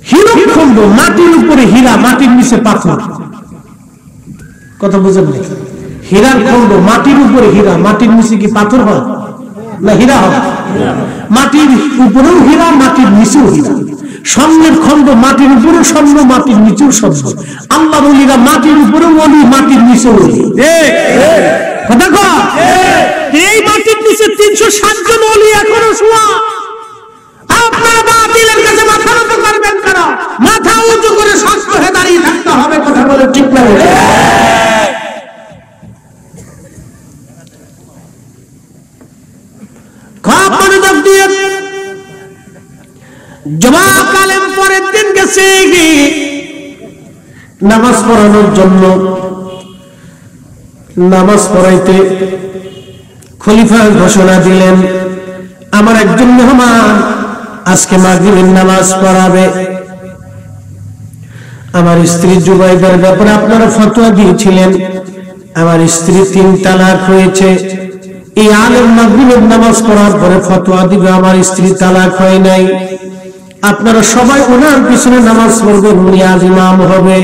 হীরকখণ্ড মাটির উপরে হীরা, মাটির নিচে পাথর। কথা বুঝেন নাই? হীরার খণ্ড মাটির উপরে হীরা, মাটির নিচে কি পাথর হয় না হীরা হয়? মাটির উপরেও হীরা, মাটির নিচেও হীরা। স্বর্ণের খণ্ড মাটির উপরে স্বর্ণ, মাটির নিচেও স্বর্ণ। আল্লাহ বলিরা মাটির উপরেও বলি, মাটির নিচেও বলি। কথা কয় এই মাটির নিচে 360 জন ওলি এখনো শোয়া। আপনারা বাতিলের কাছে মাথা নত করবেন কেন? মাথা উঁচু করে শক্ত হয়ে দাঁড়িয়ে থাকতে হবে। কথা বলে ঠিক না? জমাকালেম পরের দিন গেছে নামাজ পড়ানোর জন্য। নামাজ পড়াইতে খলিফা ঘোষণা দিলেন, আমার একজন মেহমান আজকে মাগরিবের নামাজ পড়াবে। আমার স্ত্রী জুবাইদার ব্যাপারে আপনারা ফতোয়া দিয়েছিলেন, আমার স্ত্রী 3 তালাক হয়েছে। এই আলেম মাগরিবের নামাজ পড়ার পরে ফতোয়া দিবে আমার স্ত্রী তালাক হয় নাই। আপনারা সবাই ওনার পিছনে নামাজ পড়বেন, উনি আজ ইমাম হবে।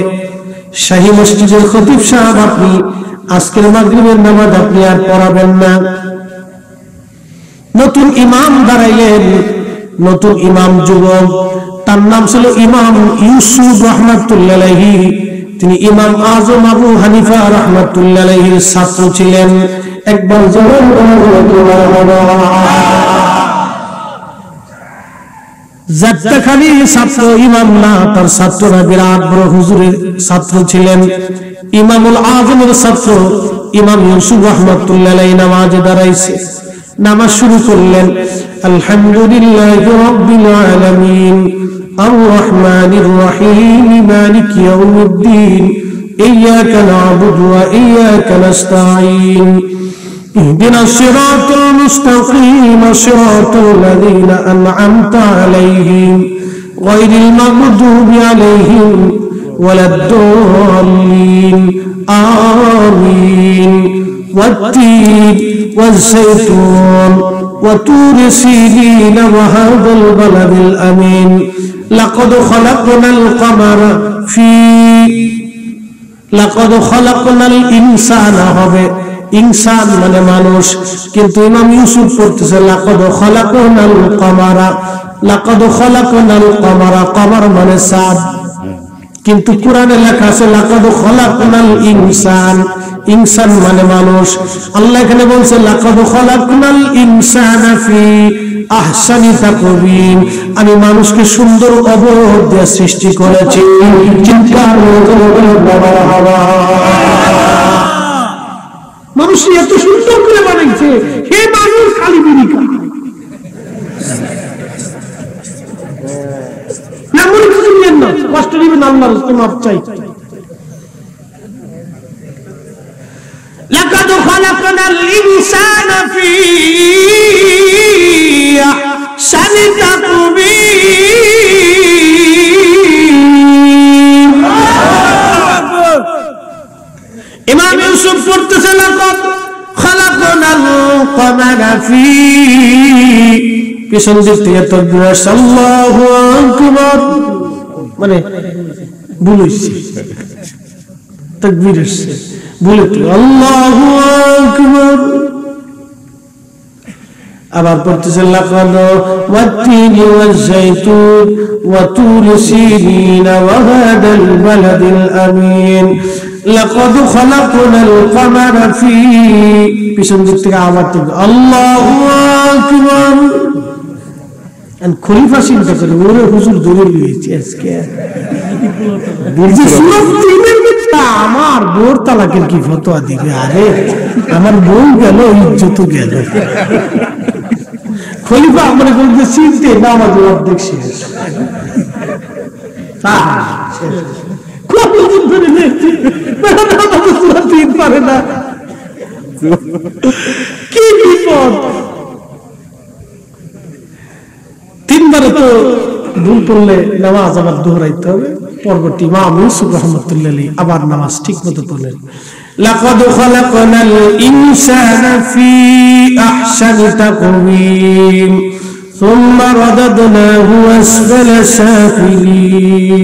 শাহী মসজিদের খতিব সাহেব, আপনি আজকের মাগরিবের নামাজ আপনি আর পড়াবেন না। নতুন ইমাম দাঁড়াইলেন, নতুন ইমাম যুবক, তার নাম ছিল ইমাম ইউসুফ রহমাতুল্লাহ আলাইহি। তিনি ইমাম আজম আবু হানিফা রহমাতুল্লাহ আলাইহির ছাত্র ছিলেন। একবার জাত্তাখালী ছাত্র ইমাম না, তার ছাত্ররা বিরাট বড় হুজুরের ছাত্র ছিলেন। ইমামুল আজমের ছাত্র ইমাম ইউসুফ রহমাতুল্লাহ আলাইহি নামাজে দাঁড়াইছে। নামাজ শুরু করলেন, আলহামদুলিল্লাহি রাব্বিল আলামিন আর রহমানির রহিম মালিকি ইয়াউমিদ্দিন ইয়্যাকা না'বুদু ওয়া ইয়্যাকা নাস্তাঈন ইহদিনাস সিরাতাল মুস্তাকিম সিরাতাল লাযীনা আন'আমতা আলাইহিম গায়রিল মাগদুবি আলাইহিম ওয়ালাদ-দাল্লিন আমিন। والتين والزيتون وطور سينين وهذا البلد الأمين لقد خلقنا القمر لقد خلقنا الإنسان হবে ইনসান মানে মানুষ, কিন্তু ইমাম ইউসুফ পড়তেছে লাকাদ খলাকনাল কমারা। লাকাদ খলাকনাল কমারা, কমার মানে চাঁদ, কিন্তু কোরআনে লেখা আছে লাকাদ খলাকনাল ইনসান। ইনসান মানে মানুষ। আল্লাহ এখানে বলছে লাকাদ খলাকনাল ইনসানা ফি আহসানি তাকওয়িম, আমি মানুষকে সুন্দর অবয়ব দিয়ে সৃষ্টি করেছি। চিন্তা মানুষ এত সুন্দর করে বানাইছে, হে মানুষ খালি বিড়ি খায় না, মনে কিছু নিয়েন না, কষ্ট দিবেন, আল্লাহর কাছে মাফ চাই। লাকাদ খালাকনাল ইনসানা ফি আহসানি তাকওয়িম। ইমাম ইউসুফ পড়তেছে লাকাদ খালাকনাল কমারা ফি, পিছন দিক থেকে তাকবীর, আল্লাহু আকবার, মানে বলেছি তাকবীর এসেছে, বলে তো আল্লাহু আকবার। আবার পড়তেছে লাকাদ ওয়াত-তিনি ওয়াজ-যাইতুন ওয়া তুরি সিনিন ওয়া হাদাল বালাদিল আমিন লাকাদ খালাকনাল কমারা ফি, পিছন দিক থেকে আবার তো আল্লাহু আকবার। আর খলিফা চিন্তা করে ওরে হুজুর ধরে নিয়েছে আজকে বলছে সূরা 3-এর মিথ্যা, আমার বোর তালাকের কি ফতোয়া দিবে? আরে আমার বউ গেল, ইজ্জত গেল। খলিফা মনে করছে চিনতে না, আমার অর্ধেক শেষ। কতদিন ধরে দেখছি সূরা 3 পারে না, কি বিপদ। 3 বারে তো ভুল করলে নামাজ আবার দোহরাইতে হবে। পরবর্তী ইমাম ইউসুফ রহমাতুল্লাহ আলাইহি আবার নামাজ ঠিক মতো পড়লেন, লাকাদ খালাকনাল ইনসানা ফি আহসানি তাকওয়িম ثم رددناه أسفل سافلين।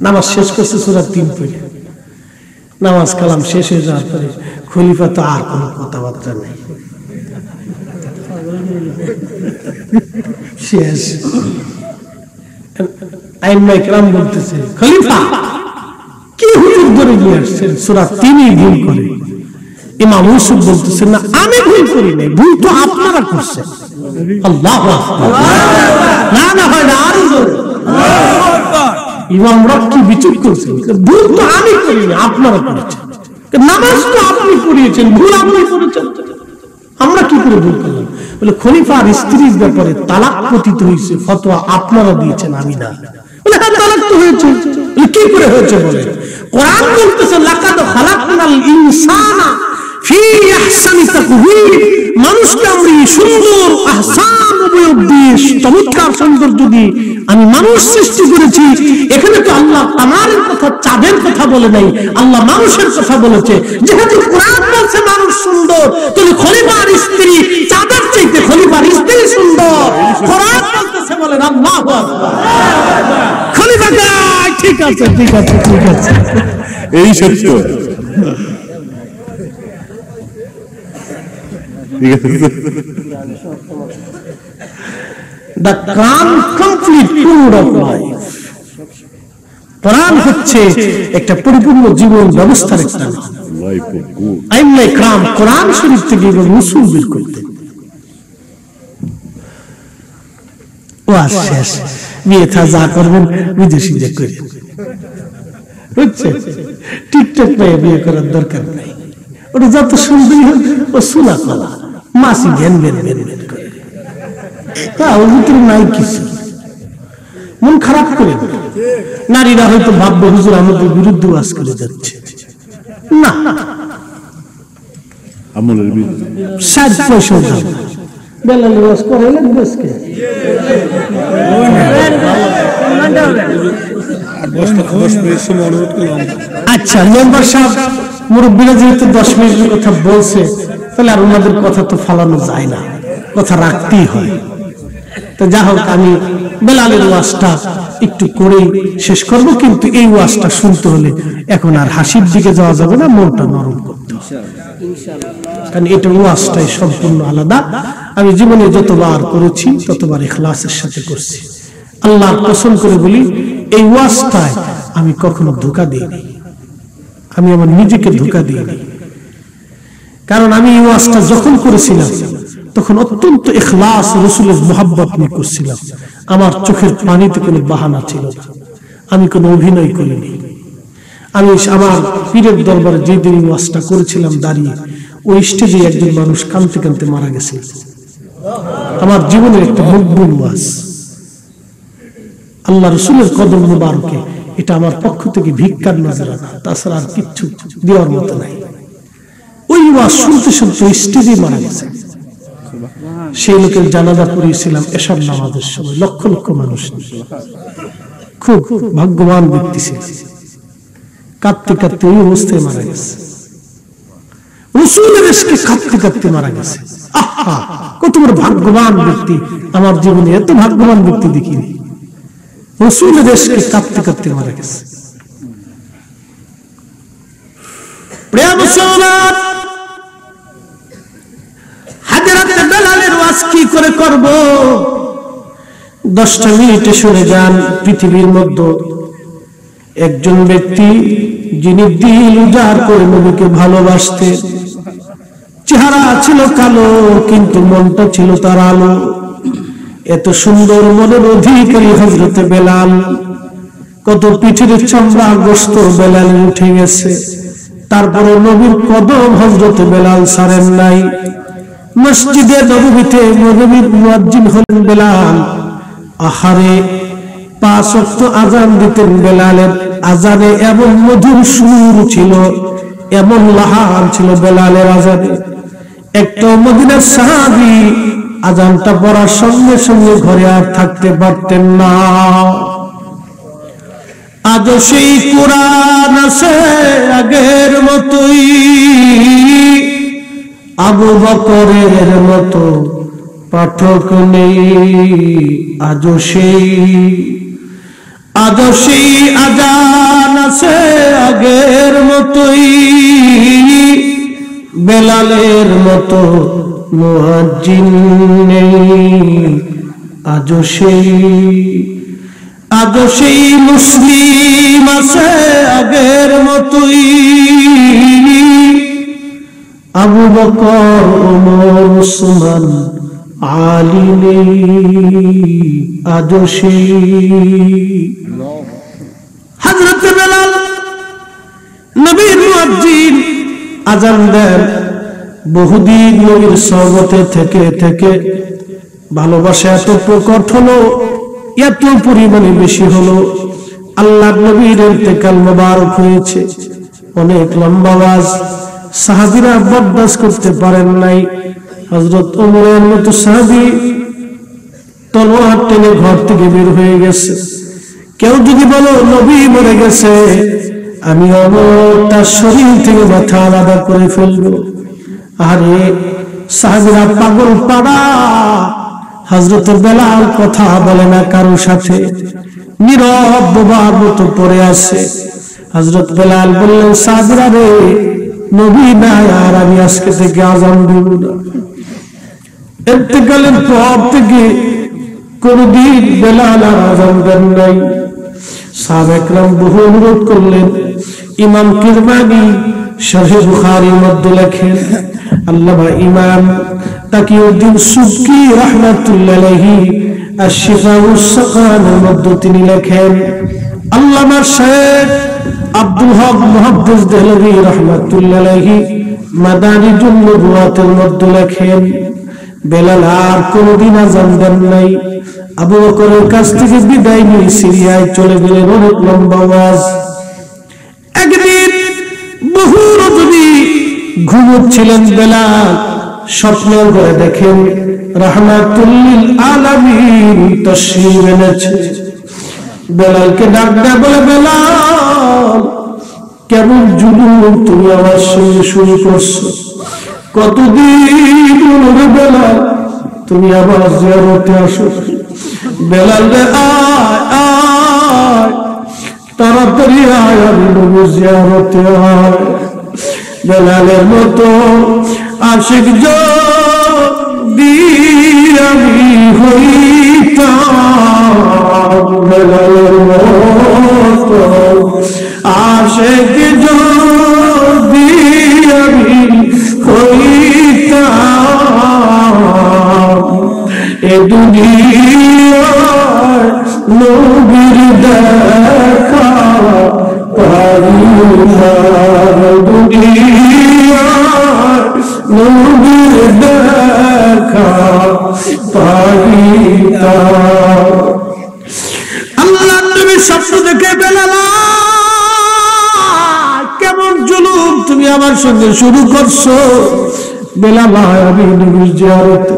নামাজ শেষ করছে সূরা 3 পড়ে। নামাজ কালাম শেষ হয়ে যাওয়ার পরে খলিফা তো আর কোনো কথাবার্তা নেই, শেষ। আইম্মায়ে কেরাম বলতেছে, খলিফা কি হুজুর ধরে নিয়ে আসছেন, সূরা 3 ভুল করে। ইমাম ইউসুফ বলতেছেন, না আমি ভুল করি নাই, ভুল তো আপনারা করছেন। আল্লাহু আকবার। না না হয় না, আরো জোরে আল্লাহু আকবার। ইমাম রক্ষী বিচার করছেন, ভুল তো আমি করি না, আপনারা করেছেন। নামাজ তো আপনি পড়িয়েছেন, ভুল আপনি করেছেন, আমরা কি করে ভুল করলাম? বলে খলিফার স্ত্রীর ব্যাপারে তালাক পতিত হয়েছে, ফতোয়া আপনারা দিয়েছেন, আমি না। বলে হ্যাঁ তালাক তো হয়েছে। কি করে হয়েছে বলে? কোরআন বলতেছে, লাকাদ খালাকনাল ইনসানা ফি আহসানি তাকওয়িম, মানুষকে আমি সুন্দর আহসান অবয়ব দিয়ে চমৎকার সৌন্দর্য দিয়ে আমি মানুষ সৃষ্টি করেছি। এখানে তো আল্লাহ কামালের কথা, চাঁদের কথা বলে নাই, আল্লাহ মানুষের কথা বলেছে। যেহেতু কোরআন বলছে মানুষ সুন্দর, তাহলে খলিফার স্ত্রী চাঁদের চাইতে খলিফার স্ত্রী সুন্দর। কোরআন বলতেছে, বলেন আল্লাহু আকবার। খলিফা কয়, ঠিক আছে ঠিক আছে ঠিক আছে, এই সত্য। The complete tour of life. কোরআন হচ্ছে একটা পরিপূর্ণ জীবন ব্যবস্থার একটা নাম। আইম্মায়ে কেরাম কোরআন শরীফ থেকে উসুল বের করতেন। ওয়াজ শেষ, বিয়ে থা যা করবেন বিদেশি যে করেন, বুঝছে? টিকটক পেয়ে বিয়ে করার দরকার নাই, ওটা যত সুন্দরী হোক ও সোনা কলা মাসি ভেন ভেন ভেন ভেন করে, ওর ভিতরে নাই কিছু, মন খারাপ করে। নারীরা হয়তো ভাববে হুজুর আমাদের বিরুদ্ধে ওয়াজ করে যাচ্ছে, না, 60 পয়সা দাম বেলালে ওয়াজ করাইলেন দেশকে। আচ্ছা মেম্বার সাহেব, মুরব্বীরা যেহেতু 10 মিনিটের কথা বলছে, তাহলে আর ওনাদের কথা তো ফালানো যায় না, কথা রাখতেই হয়। তো যা হোক, আমি বেলালের ওয়াজটা একটু করে শেষ করব, কিন্তু এই ওয়াজটা শুনতে হলে এখন আর হাসির দিকে যাওয়া যাবে না, মনটা নরম করতে হবে, কারণ এটা ওয়াজটাই সম্পূর্ণ আলাদা। আমি জীবনে যতবার করেছি ততবার ইখলাসের সাথে করছি। আল্লাহর কসম করে বলি, এই ওয়াজটায় আমি কখনো ধোঁকা দিইনি, আমি আমার নিজেকে ধোঁকা দিইনি। কারণ আমি এই ওয়াজটা যখন করেছিলাম তখন অত্যন্ত ইখলাস, রাসূলের মুহাব্বত নিয়ে করছিলাম। আমার চোখের পানিতে কোনো বাহানা ছিল না, আমি কোনো অভিনয় করিনি। আমি আমার পীরের দরবারে যে দিন ওয়াজটা করেছিলাম দাঁড়িয়ে, ওই স্টেজে একজন মানুষ কাঁদতে কাঁদতে মারা গেছে। আমার জীবনের একটা মকবুল ওয়াজ, আল্লাহ রাসূলের কদম মুবারকে, এটা আমার পক্ষ থেকে ভিক্ষার নজরানা, তাছাড়া আর কিচ্ছু দেওয়ার মতো নাই। ওই ওয়াজ শুনতে শুনতে স্টেজে মারা গেছে। সেই লোকের জানাজা পড়িয়েছিলাম এশার নামাজের সময়, লক্ষ লক্ষ মানুষ, খুব ভাগ্যবান ব্যক্তি ছিল। কাঁদতে কাঁদতে ওই অবস্থায় মারা গেছে, রাসূলের ইশকে কাঁদতে কাঁদতে মারা গেছে। আহা, কত বড় ভাগ্যবান ব্যক্তি! আমার জীবনে এত ভাগ্যবান ব্যক্তি দেখিনি। রাসূলের ইশকে কাঁদতে কাঁদতে মারা গেছে। প্রিয় মুসলমান, হযরত বেলালের ওয়াজ কি করে করব? 10টা মিনিটে শুনে যান। পৃথিবীর মধ্যে একজন ব্যক্তি যিনি দিল উজাড় করে নবীকে ভালোবাসতেন, চেহারা ছিল কালো কিন্তু মনটা ছিল তার আলো। এত সুন্দর মনের অধিকারী হযরত বেলাল, কত পিঠের চামড়া গোশত বেলালের উঠে গেছে, তারপরে নবীর কদম হযরত বেলাল ছাড়েন নাই। মসজিদে নববীতে নবীর মুয়াজ্জিন হলেন বেলাল। আহারে, 5 ওয়াক্ত আযান দিতেন। বেলালের আযানে এমন মধুর সুর ছিল, এমন লাহান ছিল বেলালের আযানে, একটা মদিনার সাহাবী আযানটা পড়ার সঙ্গে সঙ্গে ঘরে আর থাকতে পারতেন না। আজ সেই কোরআন আছে আগের মতোই, আবু বকরের মতো পাঠক নেই আজও সেই আজান আছে আগের মতোই, বেলালের মতো মুয়াজ্জিন নেই আজও সেই মুসলিম আছে আগের মতোই, আবু বকর ওমর উসমান আলী নেই আজও হযরত বেলাল নবীর মুয়াজ্জিন আজান দেন। বহুদিন নবীর সহবতে থেকে থেকে ভালোবাসা এত প্রকট হলো, এত পরিমাণে বেশি হলো, আল্লাহর নবীর ইন্তেকাল মোবারক হয়েছে। অনেক লম্বা আওয়াজ, সাহাবীরা বরদাস্ত করতে পারেন নাই। হযরত ওমরের মতো সাহাবী তলোয়ার টেনে ঘর থেকে বের হয়ে গেছে। কেউ যদি বলো নবী মরে গেছে, আমি ওমর তার শরীর থেকে মাথা আলাদা করে ফেলবো। আরে সাহাবীরা পাগল পাড়া। হযরত বেলাল কথা বলে না কারোর সাথে, নীরব বোবার মতো পড়ে আছে। হযরত বেলাল বললেন, সাহাবীরা রে, নবী নাই আর আমি আজকে থেকে আযান দেব না। ইন্তেকালের পর থেকে কোনদিন বেলাল আর আযান দেন নাই। সাহাবায়ে কেরাম বহু অনুরোধ করলেন। ইমাম কিরমানি শরহ বুখারীর মধ্যে লেখেন, আল্লামা ইমাম তাকিউদ্দিন সুবকি রাহমাতুল্লাহ আলাইহি আশ-শিফা ওয়াস সাকানের মধ্যে তিনি লেখেন, আল্লামা শেখ আব্দুল হক মুহাদ্দিস দেহলভী রাহমাতুল্লাহ আলাইহি মাদারিজুন নবুওয়াতের মধ্যে লেখেন, বেলাল আর কোনদিন আযান দেন নাই। আবু বকরের কাছ থেকে বিদায় নিয়ে সিরিয়ায় চলে গেলেন। অনেক লম্বা আওয়াজ। একদিন বহু রজনী ঘুমোচ্ছিলেন বেলাল, স্বপ্ন করে দেখেন রাহমাতুল লিল আলামিন তাশরীফ এনেছে। বেলালকে ডাক দেয়া বলে, বেলাল কেমন জুলুম তুমি আমার সঙ্গে শুরু করছো, কতদিন হলো বেলাল তুমি আমার জিয়ারতে আসো। বেলাল রে আয় আয়, তাড়াতাড়ি আয়, আমি নবীর জিয়ারতে আয়। বেলালের মতো আশিক যদি আমি হইতাম, বেলালের মতো আশিক যদি আমি হইতাম, এ দুনিয়ায় নবীর দেখা পাইতাম, দুনিয়ায় নবীর দেখা পাইতাম। আল্লাহর নবীর স্বপ্ন দেখে বেলাল, কেমন জুলুম তুমি আমার সঙ্গে শুরু করছো। বেলাল, আমি নবীর জিয়ারত।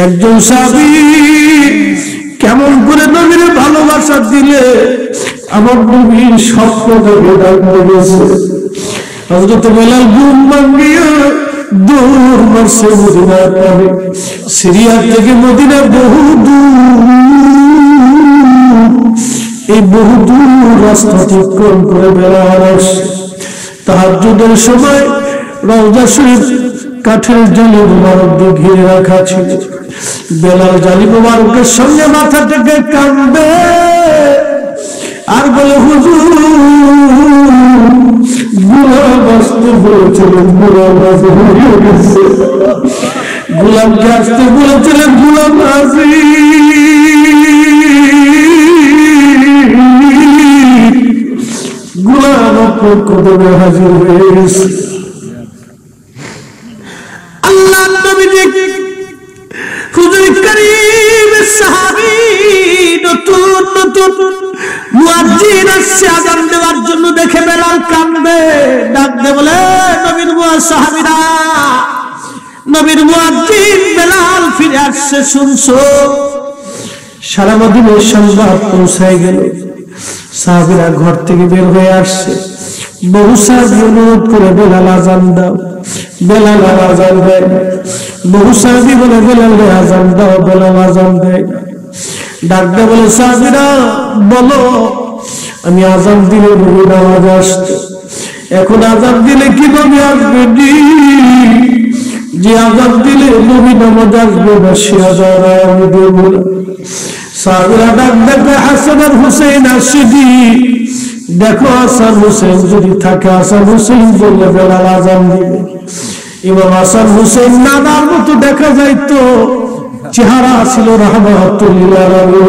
একজন সাহাবী কেমন করে নবীর ভালোবাসা দিলে আমার নবীর স্বপ্ন দেখে ডাকতে গেছে। হযরত বেলাল ঘুম ভাঙিয়ে দৌড় মারছে মদিনার পানে। সিরিয়া থেকে মদিনা বহু দূর, এই বহু দূর রাস্তা অতিক্রম করে বেলাল আসছে। তাহাজ্জুদের সময় রওজা শরীফ কাঠের জালি মোবারক দিয়ে ঘিরে রাখা ছিল। বেলাল জালি মোবারকের সঙ্গে মাথা থেকে কাঁদবে আর বলে, হুজুর গোলাম আসতে বলেছিলেন, গোলাম আসতে হয়ে গেছে। গোলামকে আসতে বলেছিলেন, গোলাম আসি। গোলাম আপনার কদমে হাজির হয়ে গেছে। আল্লাহ নবী হুজুর করিম সাহাবী নতুন নতুন মুয়াজ্জিন আসছে আযান দেওয়ার জন্য, দেখে বেলাল কাঁদবে, ডাক দে বলে, নবীর সাহাবীরা, নবীর মুয়াজ্জিন বেলাল ফিরে আসছে শুনছো। সারা মদিনায় সংবাদ পৌঁছায় গেল। সাহাবীরা ঘর থেকে বের হয়ে আসছে। বহু সাহাবী অনুরোধ করে, বেলাল আযান দাও, বেলাল আযান দেয়। বহু সাহাবী বলে বেলাল রে আযান দাও, বেলাল আযান দেয় না। ডাক দিয়ে বলে সাহাবীরা বলো, আমি আযান দিলে নবী নামাজ আসতো, এখন আযান দিলে কিভাবে আসবে? যে আযান দিলে নবী নামাজ আসবে না সে আযান আমি দেব না। সাহাবীরা ডাক দেখে হাসান আর হুসাইন আসেনি। দেখো হাসান হুসাইন যদি থাকে, হাসান হুসাইন বললে বেলাল আযান দিবে। ইমাম হাসান হুসাইন নানার মতো দেখা যাইতো, চেহারা ছিল রাহমাতুল লিল আলামিন।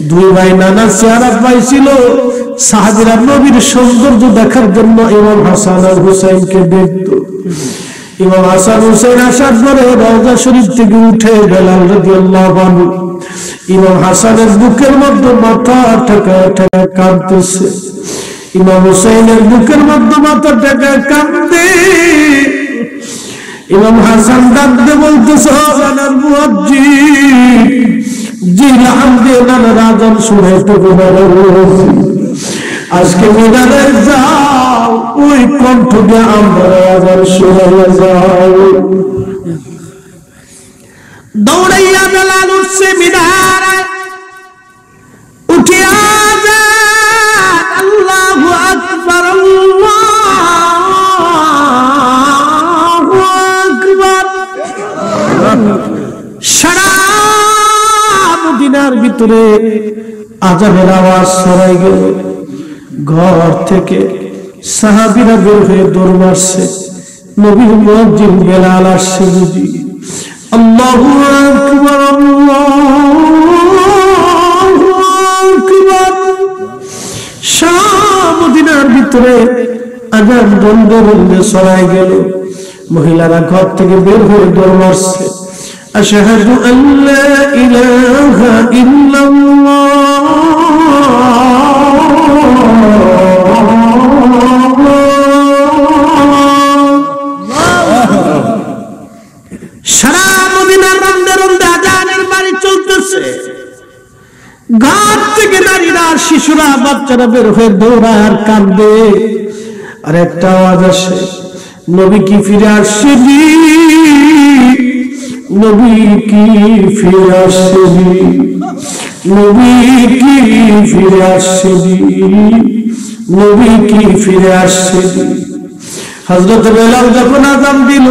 দুই ভাই নানা চেহারা পাইছিল। সাহাবীরা নবীর সৌন্দর্য দেখার জন্য ইমাম হাসান আর হুসাইনকে দেখত। ইমাম হাসান হুসাইন আসার পরে রওজা শরীফ থেকে উঠে বেলাল রাদিয়াল্লাহু আনহু ইমাম হাসানের বুকের মধ্যে মাথা ঠেকায় ঠেকায় কাঁদতেছে। ইমাম হুসাইনের বুকের মধ্যে মাথা ঠেকায় কাঁদতে ইমাম হাসান ডাকতে বলতেছে, আজানের মুয়াজ্জিন জি আলহামদুলিল্লাহ আযান শুনাইতে বলেছি, আজকে মিনারে যাও, ওই কণ্ঠ দিয়ে আমরা আযান শুনাইয়া যাও। দৌড়াইয়া বেলাল উঠছে মিনারে, উঠে আযান আল্লাহু আকবার আল্লাহু আকবার। সারা মদিনার ভিতরে আযানের আওয়াজ ছড়াই গেল। ঘর থেকে সাহাবীরা বের হয়ে দৌড় মারছে, নবীর মুয়াজ্জিন বেলাল আসছে বুঝি। আল্লাহু আকবার আল্লাহু আকবার। সারা মদিনার ভিতরে আযান রন্দে রন্দে ছড়াই গেল। মহিলারা ঘর থেকে বের হয়ে দৌড় মারছে, আশহাদু আল্লা ইলাহা ইল্লাল্লাহ সারা মদিনার রন্দে রন্দে আযানের বাড়ি চলতেছে। ঘর থেকে নারীরা, শিশুরা, বাচ্চারা বের হয়ে দৌড়ায় আর কাঁদে। আর একটা আওয়াজ আসে, নবী কি ফিরে আসেনি, নবী কি ফিরে আসেনি, নবী কি ফিরে আসেনি, নবী কি ফিরে আসেনি। হযরত বেলাল যখন আযান দিল,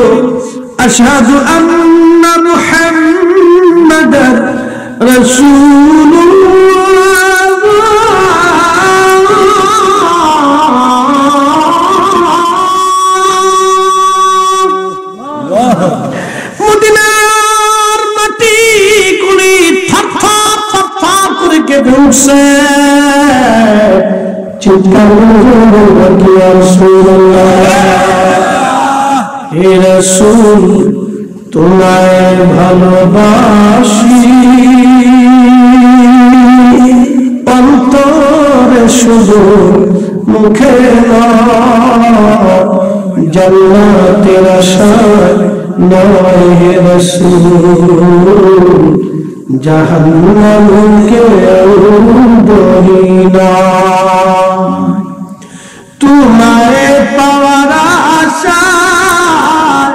আশহাদু আন্না মুহাম্মাদার রাসূলুল্লাহ, মদিনার মাটি গুলি থরথর থরথর করে কেঁপে উঠছে। চিৎকার করে ইয়া রাসূলুল্লাহ, হে রাসূল তোমায় ভালোবাসি, অন্তরে শুধু মুখে নয়, জান্নাতের আশায় নয় হে রাসূল, জাহান্নামকে ডরি না। তোমায় পাওয়ার আশায়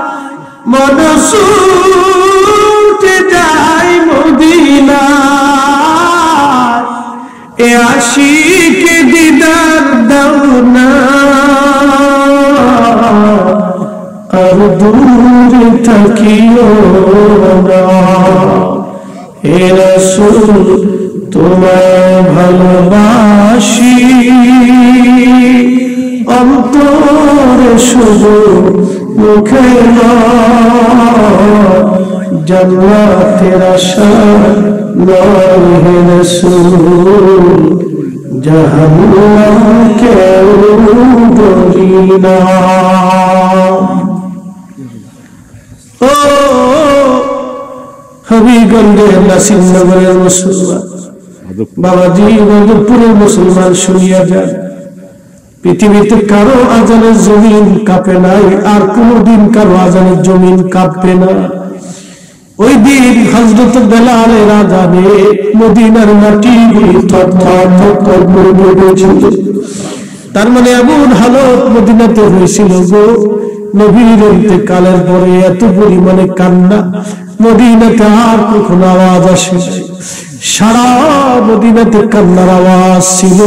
মন ছুটে যায় মদিনায়, এ আশিকে দিদার দাও না, আর দূরে থাকিও না। হে রাসূল তোমায় ভালোবাসি, অন্তরে শুধু মুখে নয়, জান্নাতের আশায় নয় হে রাসূল, জাহান্নামকে ডরি না। ও হবিগঞ্জের নাসিরনগরের মুসলমান বাবাজি, মধুপুরের মুসলমান শুনিয়া যান, পৃথিবীতে কারো আযানের জমিন কাঁপে নাই, আর কোনদিন কারো আযানের জমিন কাঁপবে না। ওই দিন হযরত বেলালের আযানে মদিনার মাটিগুলি থরথর থরথর করে উঠেছিল। তার মানে এমন হালত মদিনাতে হয়েছিল গো, নবীর ইন্তেকালের পরে এত পরিমাণে কান্না, মদিনাতে আর কখনো আওয়াজ আসে নাই। সারা মদিনাতে কান্নার আওয়াজ ছিল।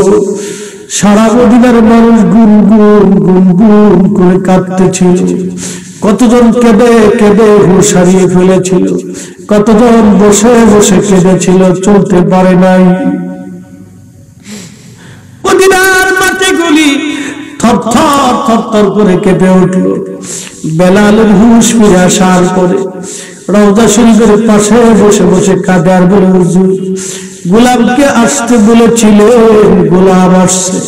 সারা মদিনার মানুষ গুনগুন গুনগুন করে কাঁদতেছিল। কতজন কেঁদে কেঁদে হুঁশ হারিয়ে ফেলেছিল, কতজন বসে বসে কেঁদেছিল, চলতে পারে নাই। মদিনার মাটিগুলি থরথর থরথর করে কেঁপে উঠল। বেলালের হুঁশ ফিরে আসার পরে রওজা শরীফের পাশে বসে বসে কাঁদে আর বলে, হুজুর গোলামকে আসতে বলেছিলেন, গোলাম আসছে।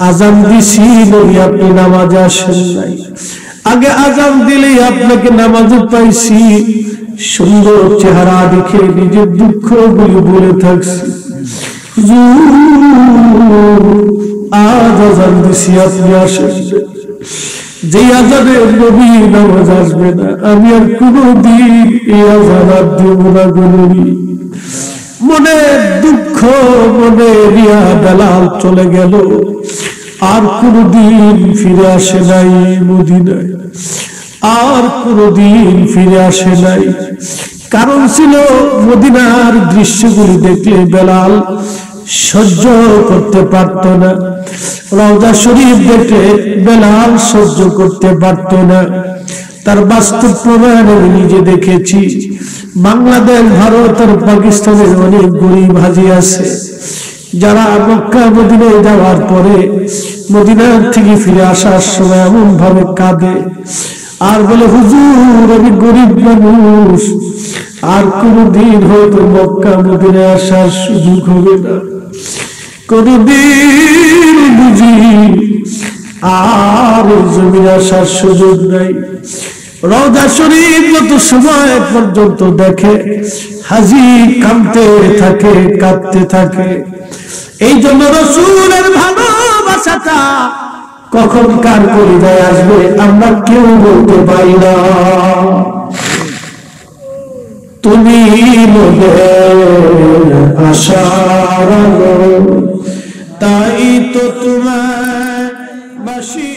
আজান দিছি নবী আপনি নামাজে আসেন নাই। আগে আজান দিলেই আপনাকে নামাজে পাইছি। সুন্দর চেহারা দেখে নিজের দুঃখ গুলি বলে থাকছি। আজ আজান দিছি আপনি আসেন, যে আজানে নবী নামাজ আসবে না, আমি আর কোনদিন এই আজান আর দেব না। গরুরি মনে দুঃখ, মনে রিয়া বেলাল চলে গেল, আর কোনদিন ফিরে আসে নাই মদিনায়, আর কোনদিন ফিরে আসে নাই। কারণ ছিল মদিনার দৃশ্যগুলি দেখলে বেলাল সহ্য করতে পারত না। রওজা শরীফ দেখে বেলাল সহ্য করতে পারত না। তার বাস্তব প্রমাণ আমি নিজে দেখেছি। বাংলাদেশ, ভারত আর পাকিস্তানের অনেক গরিব হাজি আছে যারা মক্কা মদিনায় যাওয়ার পরে মদিনার থেকে ফিরে আসার সময় এমন ভাবে কাঁদে আর বলে, হুজুর আমি গরিব মানুষ, আর কোনদিন হয়তো মক্কা মদিনায় আসার সুযোগ হবে না, কোনদিন বুঝি আর জমিনে আসার সুযোগ নাই। রওজা শরীফ যত সময় পর্যন্ত দেখে হাজি কাঁদতে থাকে, কাঁদতে থাকে। এই জন্য রাসূলের ভালোবাসাটা কখন কার কলিজায় আসবে আমরা কেউ বলতে পারি না। তুমি মোদের আশার আলো, তাই তো তোমায় বাসি।